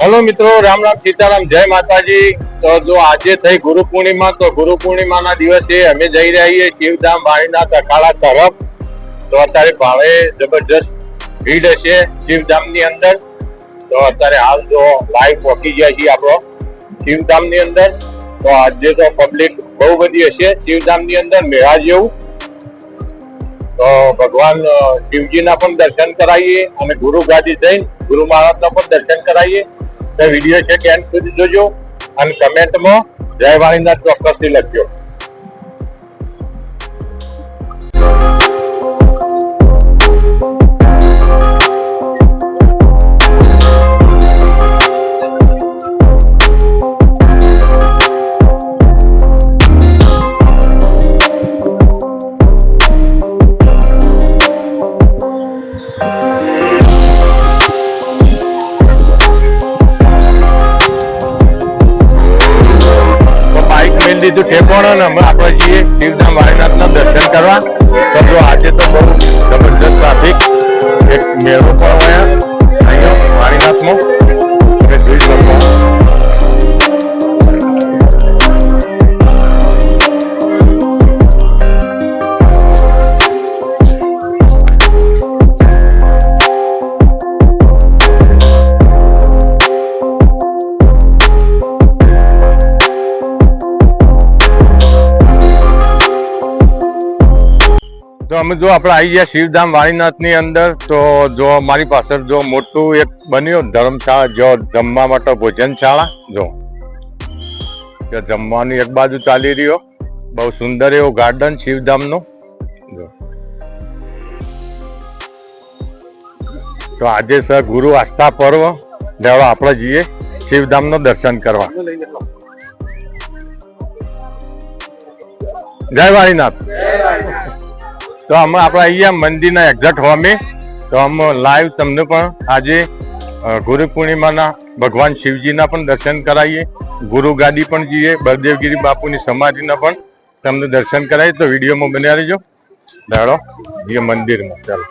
Hello मित्रों, राम राम सीताराम, जय माताजी। तो जो आज थी गुरु पूर्णिमा, तो गुरु पूर्णिमा ना दिवसे अमे जई रह्या छीए शिवधाम वाणीनाथ अखाड़ा तरफ। तो अत्यारे भावे जबरदस्त भीड़ हशे शिवधाम नी अंदर। तो अत्यारे हाल जो लाइव पहुंची गया छीए आपणो शिवधाम नी अंदर। तो आज तो पब्लिक बहु बधी हशे शिवधाम नी अंदर मेळा जेवुं। तो भगवान शिवजी ना पण दर्शन कराईए अने गुरु गादी जईने गुरु महाराज ना पण दर्शन कराईए। तो विडियो છે કે એન્ડ સુધી જોજો અને કમેન્ટમાં જય વાણીનાથ ચોક્કસથી લખજો। લીધું ઠેકોણો ને અમે આપણે જઈએ શિવધામ વાણીનાથના દર્શન કરવા। તો જો આજે તો બહુ જબરજસ્ત ટ્રાફિક, એક મેળો પણ હોય અહીંયા વાણીનાથમાં, તમે જોઈ શકો। तो અમે જો આપણે આવી ગયા શિવધામ વાણીનાથની અંદર। તો જો મારી પાછળ જો મોટું એક બન્યું ધર્મશાળા, જો જમવા માટે ભોજનશાળા, જો જમવાની એક બાજુ ચાલી રહ્યો, બહુ સુંદર એવો ગાર્ડન શિવધામનો। જો તો આજે છે ગુરુ આસ્થા પર્વ, ચાલો આપણે જઈએ શિવધામનો દર્શન કરવા। જય વાણીનાથ। તો અમે આપણે અહીંયા મંદિરના એક્ઝેક્ટ હોમે, તો અમે લાઈવ તમને પણ આજે ગુરુ પૂર્ણિમાના ભગવાન શિવજીના પણ દર્શન કરાવીએ, ગુરુ ગાદી પણ જઈએ, બળદેવગીરી બાપુની સમાધિના પણ તમને દર્શન કરાવીએ। તો વિડીયોમાં બન્યા રહેજો, ચાલો જઈએ મંદિરમાં। ચાલો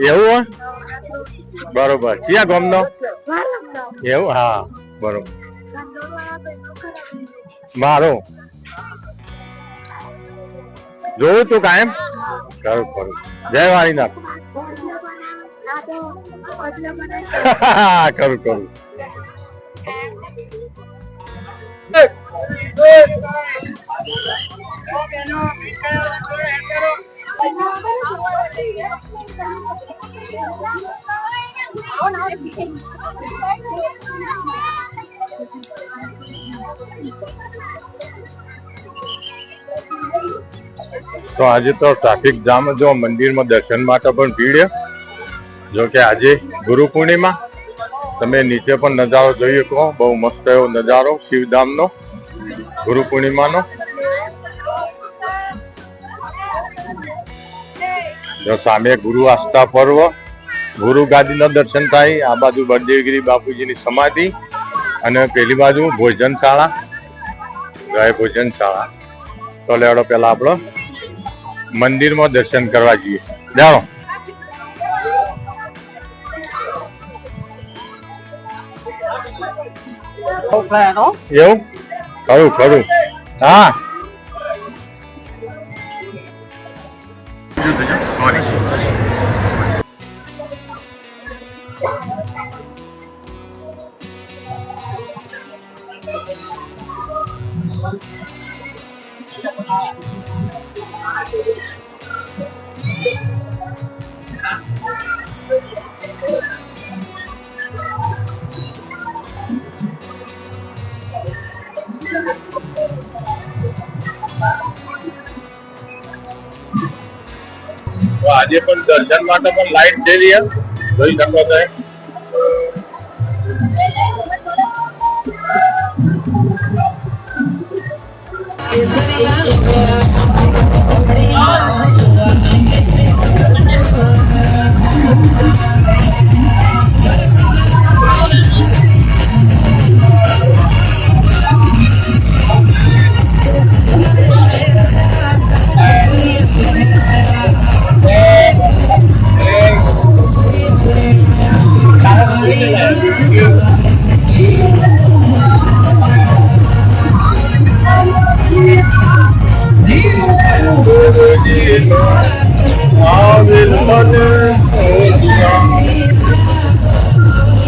એવું બરોબર, ક્યાં ગામનો એવું? હા બરોબર, મારો જોયું તું કાયમ કરું કરું। જય વાણીનાથ। કરું કરું। તો આજે તો ટ્રાફિક જામ, જો મંદિરમાં દર્શન માટે પણ ભીડ। જો કે આજે ગુરુ પૂર્ણિમા, તમે નીચે પણ નજારો જોઈ શકો, બહુ મસ્ત એવો નજારો શિવધામનો ગુરુ પૂર્ણિમાનો। જો સામે ગુરુ આસ્થા પર્વ, ગુરુ ગાદીના દર્શન થાય, આ બાજુ બળદેવગીરી બાપુજીની સમાધિ અને પેલી બાજુ ભોજનશાળા, ગાય ભોજનશાળા। તો લેવડો પેલા આપણો મંદિરમાં દર્શન કરવા જઈએ, જાણો। એવું ખરું ખરું, હા તો આજે પણ દર્શન માટે પણ લાઈટ છે, જોઈ શકો છો।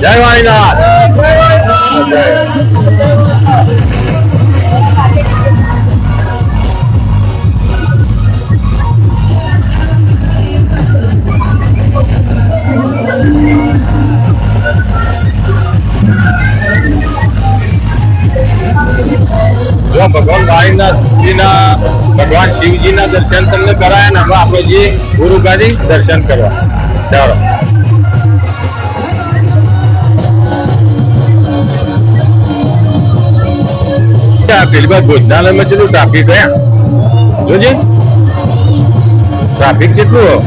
જય વાણીનાથ. જો ભગવાન વાણીનાથજીના ભગવાન શિવજીના દર્શન તમને કરાયા ને હવે આપણે જે ગુરુ ગાદી દર્શન કરવા ચાલો. પેલી બાદ ભોજનાલયમાં કેટલું ટ્રાફિક ગયા જોજે, ટ્રાફિક કેટલું.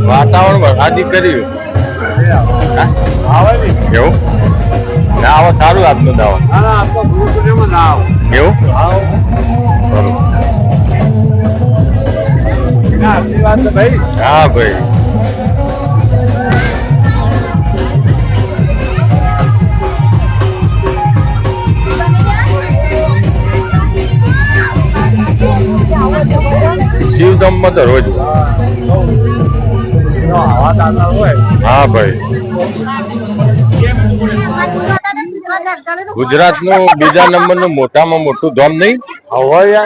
વાતાવરણ વરસાદી કર્યું એવું ના આવો સારું આજનો દાવો એવું હા ભાઈ. શિવધામમાં તો રોજ હા ભાઈ. ગુજરાતનું બીજા નંબરનું મોટામાં મોટું ધામ નહીં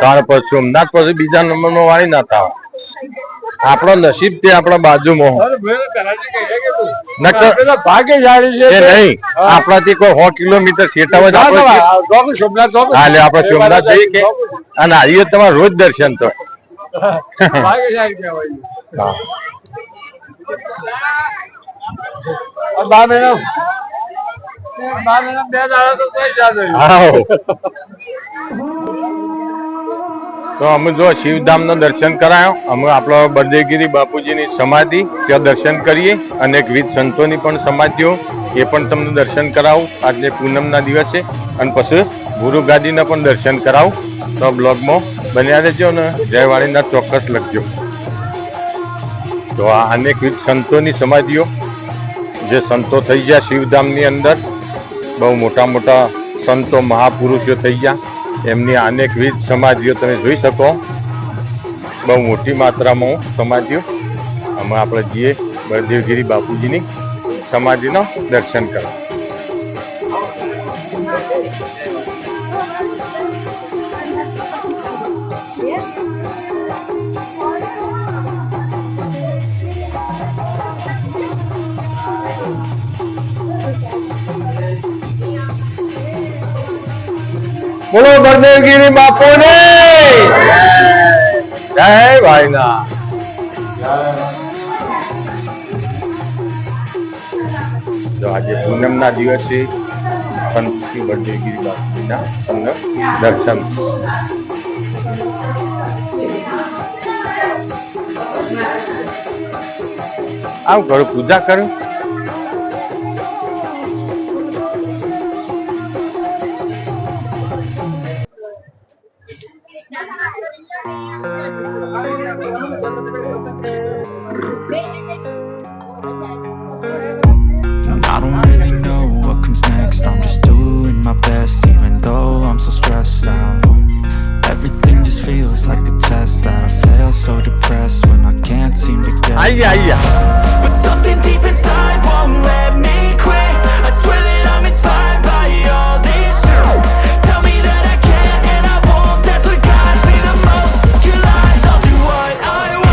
કારણ પછી સોમનાથ પછી બીજા નંબરનો વાણીનાથ આવે. આપણો નસીબ તે આપણા બાજુમાં ભાગે જાણી છે નહીં આપણાથી કોઈ 100 કિલોમીટર સેટામાં આપણે સોમનાથ જઈએ કે અને આવીએ તમારે રોજ દર્શન તો તો અમે જો શિવધામ નું દર્શન કરાયો. અમે આપણો બળદેવગીરી બાપુજીની સમાધિ ત્યાં દર્શન કરીએ અને વિવિધ સંતોની પણ સમાધિઓ એ પણ તમને દર્શન કરાવું આજે પૂનમના દિવસે અને પછી ગુરુ ગાદીના પણ દર્શન કરાવું. તો બ્લોગમાં બન્યા રહેજો ને જય વાણીનાથ ચોક્કસ લખજો. તો આ અનેકવિધ સંતોની સમાધિઓ જે સંતો થઈ ગયા શિવધામની અંદર બહુ મોટા મોટા સંતો મહાપુરુષો થઈ ગયા એમની અનેકવિધ સમાધિઓ તમે જોઈ શકો. બહુ મોટી માત્રામાં સમાધિઓ અમે આપણે જઈએ બળદેવગીરી બાપુજીની સમાધિનો દર્શન કરવા. બોલો બળદેવગીરી બાપુને જય વાણીનાથ. તો આજે પૂનમના દિવસે સંત શ્રી બળદેવગીરી બાપુજીના તમને દર્શન. આવું કરું પૂજા કરું. I don't really know what comes next. I'm just doing my best, even though I'm so stressed out. Everything just feels like a test that I fail, so depressed when I can't seem to get But something deep inside won't let me quit. I swear that I'm inspired by all this shit. Tell me that I can and I won't. That's what guides me the most. Your lies, I'll do what I want.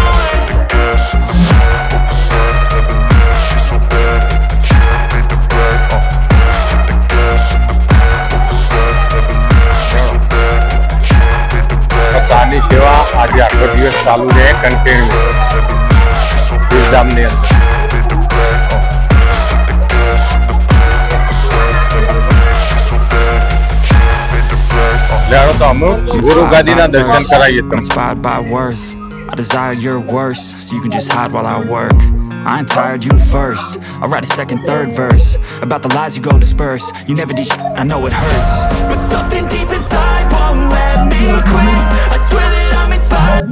ની સેવા આજે આખો દિવસ ચાલુ રહે continue શિવધામની અંદર. તો અમે ગુરુ ગાદીના દર્શન કરાવીએ. Inspired by worth, I desire your worst, so you can just hide while I work. I ain't tired, you first. I'll write a second, third verse about the lies you go disperse. You never did shit, I know it hurts, but something deep inside won't let me quit. I swear that I'm inspired.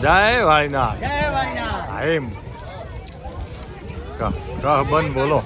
જય વાળીનાથ. એમ કહ બંધ બોલો.